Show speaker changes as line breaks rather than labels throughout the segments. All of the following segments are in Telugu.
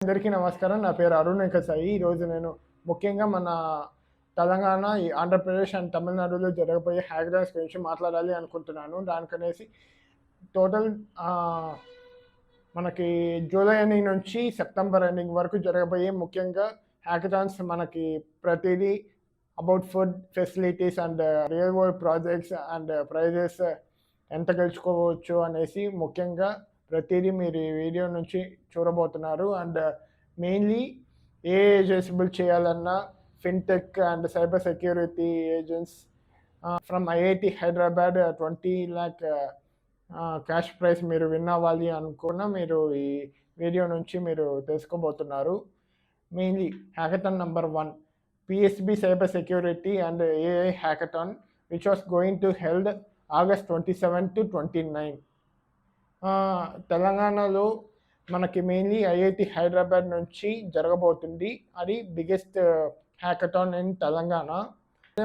అందరికీ నమస్కారం. నా పేరు అరుణ్ వెంకసాయి. ఈరోజు నేను ముఖ్యంగా మన తెలంగాణ, ఆంధ్రప్రదేశ్ అండ్ తమిళనాడులో జరగబోయే హ్యాకథాన్స్ గురించి మాట్లాడాలి అనుకుంటున్నాను. దానికనేసి టోటల్ మనకి జూలై ఎండింగ్ నుంచి సెప్టెంబర్ ఎండింగ్ వరకు జరగబోయే ముఖ్యంగా హ్యాకథాన్స్ మనకి ప్రతిదీ about food facilities and real world projects and prizes ఎంత గెలుచుకోవచ్చు అనేసి ముఖ్యంగా ప్రతిదీ మీరు ఈ వీడియో నుంచి చూడబోతున్నారు. అండ్ మెయిన్లీ ఏ ఏజెన్సిబుల్ చేయాలన్నా fintech and cyber security agents from IIT Hyderabad 20 lakh cash prize మీరు విన్ అవ్వాలి అనుకున్న మీరు ఈ వీడియో నుంచి మీరు తెలుసుకోబోతున్నారు. Mainly hackathon number 1 PSB cyber security and AI hackathon which was going to held August 27 to 29. తెలంగాణలో మనకి మెయిన్లీ ఐఐటి హైదరాబాద్ నుంచి జరగబోతుంది. అది బిగ్గెస్ట్ హ్యాకథాన్ ఇన్ తెలంగాణ.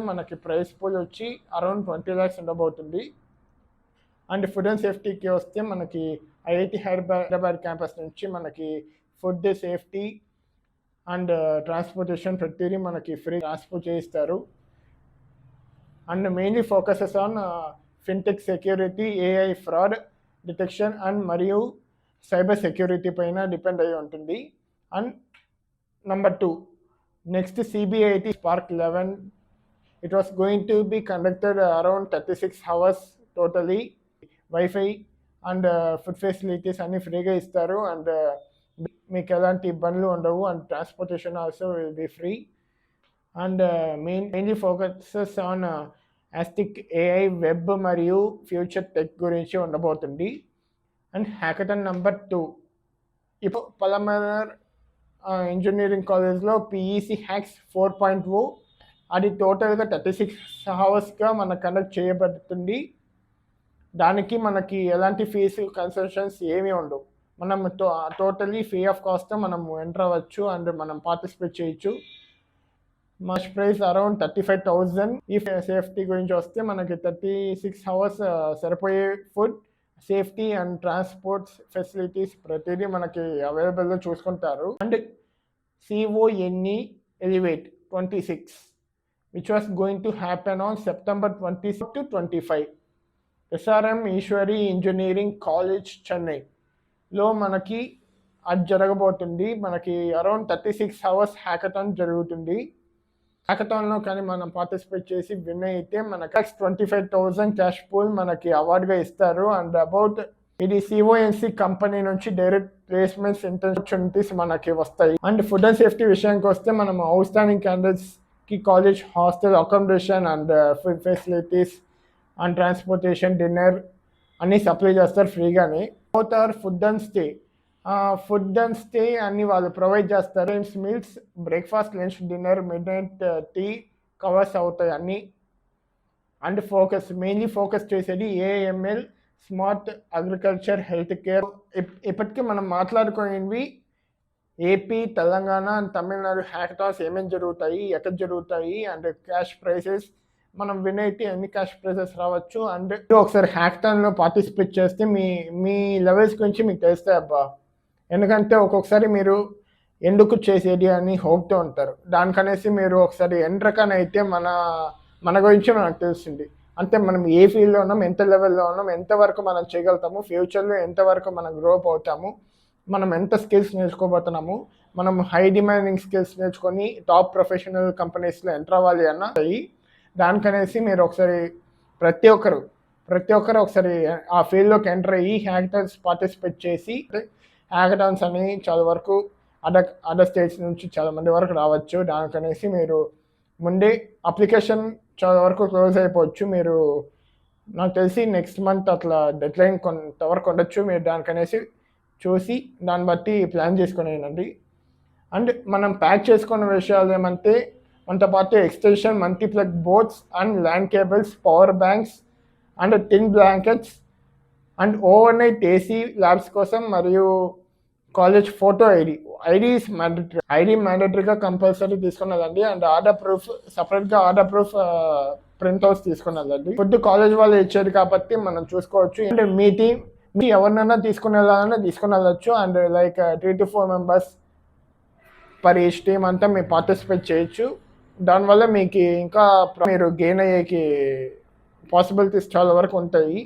మనకి ప్రైస్ పూల్ వచ్చి అరౌండ్ 20 lakhs ఉండబోతుంది. అండ్ ఫుడ్ అండ్ సేఫ్టీకి వస్తే మనకి ఐఐటి హైదరాబాద్ క్యాంపస్ నుంచి మనకి ఫుడ్ సేఫ్టీ అండ్ ట్రాన్స్పోర్టేషన్ ప్రతిదీ మనకి ఫ్రీ ట్రాన్స్పోర్ట్ చేయిస్తారు. And mainly focuses on fintech security, AI fraud detection and మరియు సైబర్ సెక్యూరిటీ పైన డిపెండ్ అయి ఉంటుంది. And number 2 next CBIT Spark 11. It was going to be conducted around 36 hours totally. Wifi and food facilities అన్నీ ఫ్రీగా ఇస్తారు. అండ్ మీకు ఎలాంటి ఇబ్బందులు ఉండవు. And transportation also will be free. And mainly focuses on ఆస్టిక్ AI వెబ్ మరియు ఫ్యూచర్ టెక్ గురించి ఉండబోతుంది. అండ్ హ్యాకథాన్ నెంబర్ 2 ఇప్పుడు పలమనర్ ఇంజనీరింగ్ కాలేజ్లో PEC హ్యాక్స్ 4.0 అది టోటల్గా 36 hours మనకు కండక్ట్ చేయబడుతుంది. దానికి మనకి ఎలాంటి ఫీజు కన్సెషన్స్ ఏమీ ఉండవు. మనం టోటలీ ఫ్రీ ఆఫ్ కాస్ట్ మనం ఎంటర్ అవ్వచ్చు అండ్ మనం పార్టిసిపేట్ చేయొచ్చు. Must prize around 35,000. ఈ సేఫ్టీ గురించి వస్తే మనకి 36 hours సరిపోయే food safety and transport facilities ప్రతిదీ మనకి అవైలబుల్గా చూసుకుంటారు. And CONE Elevate 26 which was going to happen on September 26 to 25. SRM Easwari engineering college చెన్నైలో మనకి అది జరగబోతుంది. మనకి అరౌండ్ 36 hours హ్యాకథాన్ జరుగుతుంది. హ్యాకథాన్లో కానీ మనం పార్టిసిపేట్ చేసి విన్ అయితే మనకి 25,000 క్యాష్ పూల్ మనకి అవార్డుగా ఇస్తారు. అండ్ అబౌట్ ఇది CONC కంపెనీ నుంచి డైరెక్ట్ ప్లేస్మెంట్స్ ఆపర్చునిటీస్ మనకి వస్తాయి. అండ్ ఫుడ్ అండ్ సేఫ్టీ విషయానికి వస్తే మనం అవుట్ స్టాండింగ్ క్యాండిడేట్స్కి college hostel accommodation and food facilities and transportation dinner అన్నీ సప్లై చేస్తారు ఫ్రీగానే. అవుతారు ఫుడ్ అండ్ స్టే అన్ని వాళ్ళు ప్రొవైడ్ చేస్తారు. Meals, breakfast, lunch, dinner, midnight tea covers అవుతాయి అన్నీ. అండ్ మెయిన్లీ ఫోకస్ చేసేది AML, smart agriculture, health care. ఇప్పటికీ మనం మాట్లాడుకునేవి AP, Telangana and Tamil Nadu hackathons ఏమేమి జరుగుతాయి, ఎక్కడ జరుగుతాయి అండ్ క్యాష్ ప్రైజెస్ మనం విన్ అయితే ఎన్ని క్యాష్ ప్రైజెస్ రావచ్చు. అండ్ ఒకసారి హ్యాకథాన్లో పార్టిసిపేట్ చేస్తే మీ లెవెల్స్ గురించి మీకు తెలుస్తాయి అబ్బా. ఎందుకంటే ఒక్కొక్కసారి మీరు ఎందుకు చేసేది అని హోప్తో ఉంటారు. దానికనేసి మీరు ఒకసారి ఎంట్రకన్ అయితే మన గురించి మనకు తెలుస్తుంది. అంటే మనం ఏ ఫీల్డ్లో ఉన్నాం, ఎంత లెవెల్లో ఉన్నాం, ఎంతవరకు మనం చేయగలుగుతాము, ఫ్యూచర్లో ఎంతవరకు మనం గ్రోప్ అవుతాము, మనం ఎంత స్కిల్స్ నేర్చుకోబోతున్నాము, మనం హై డిమాండింగ్ స్కిల్స్ నేర్చుకొని టాప్ ప్రొఫెషనల్ కంపెనీస్లో ఎంటర్ అవ్వాలి అన్న దానికనేసి మీరు ఒకసారి ప్రతి ఒక్కరు ఒకసారి ఆ ఫీల్డ్లోకి ఎంటర్ అయ్యి హ్యాకథాన్స్ పార్టిసిపేట్ చేసి హ్యాకథాన్స్ అని చాలా వరకు అదర్ స్టేట్స్ నుంచి చాలా మంది వరకు రావచ్చు. దానికనేసి మీరు ముందే అప్లికేషన్ చాలా వరకు క్లోజ్ అయిపోవచ్చు. మీరు నాకు తెలిసి నెక్స్ట్ మంత్ అట్లా డెడ్లైన్ కొంతవరకు ఉండొచ్చు. మీరు దానికనేసి చూసి దాన్ని బట్టి ప్లాన్ చేసుకునేయండి. అండ్ మనం ప్యాక్ చేసుకున్న విషయాలు ఏమంటే మనతో పాటు extension, multiplex boards and land cables, power banks and thin blankets and over night AC labs కోసం మరియు కాలేజ్ ఫోటో ఐడి మ్యాండటరీగా కంపల్సరీ తీసుకున్నదండి. అండ్ సపరేట్గా ఆర్డర్ ప్రూఫ్ ప్రింట్అవుట్స్ తీసుకున్నదండి. ఫుడ్ కాలేజ్ వాళ్ళు ఇచ్చేది కాబట్టి మనం చూసుకోవచ్చు. అండ్ మీ ఎవరినైనా తీసుకుని వెళ్ళాలన్నా తీసుకుని వెళ్ళచ్చు. And like 3 to 4 members per each team అంతా మీరు పార్టిసిపేట్ చేయొచ్చు. దానివల్ల మీకు ఇంకా మీరు గెయిన్ అయ్యేకి పాసిబిలిటీస్ చాలా వరకు ఉంటాయి.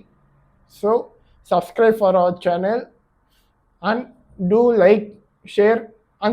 So subscribe for our channel and do like, share